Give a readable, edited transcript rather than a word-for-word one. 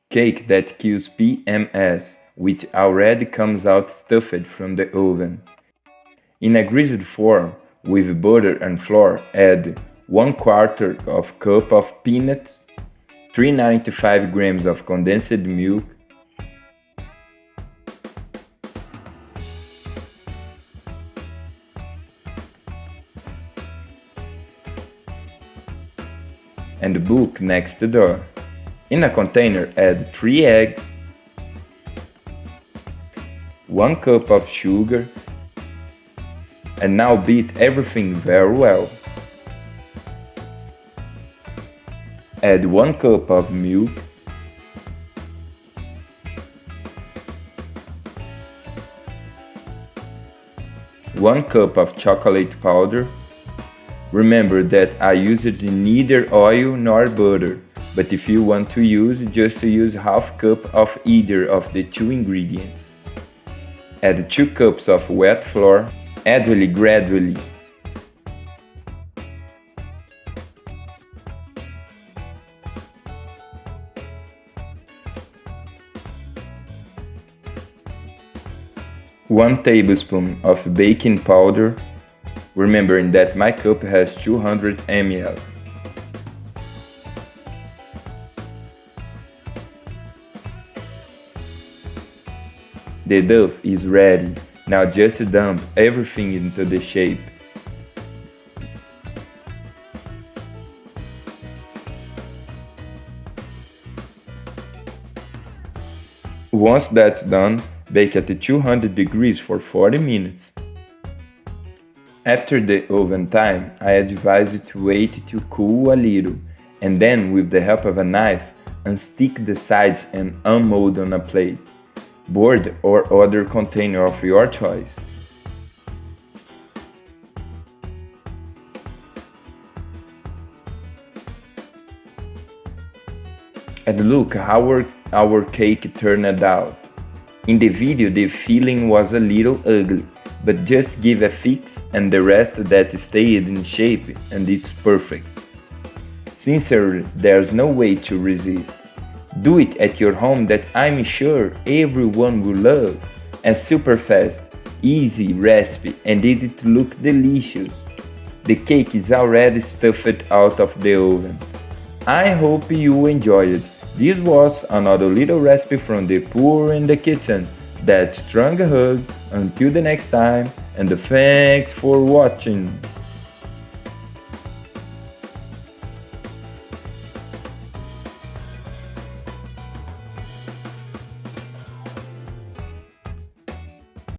Cake that kills PMS, which already comes out stuffed from the oven. In a greased form, with butter and flour, add 1/4 of cup of peanuts, 395 grams of condensed milk, and the book next door. In a container, add 3 eggs, 1 cup of sugar, and now beat everything very well. Add 1 cup of milk, one cup of chocolate powder. Remember that I used neither oil nor butter, but if you want to just use half cup of either of the two ingredients. Add 2 cups of wet flour, add gradually. One tablespoon of baking powder, remembering that my cup has 200 ml. The dough is ready. Now just dump everything into the shape. Once that's done, bake at 200 degrees for 40 minutes. After the oven time, I advise you to wait to cool a little, and then with the help of a knife, unstick the sides and unmold on a plate, board or other container of your choice. And look how our cake turned out. In the video the filling was a little ugly, but just give a fix and the rest that stayed in shape and it's perfect. Sincerely, there's no way to resist. Do it at your home that I'm sure everyone will love. A super fast, easy recipe and it look delicious. The cake is already stuffed out of the oven. I hope you enjoyed it. This was another little recipe from the poor in the kitchen. That strong hug. Until the next time, and thanks for watching.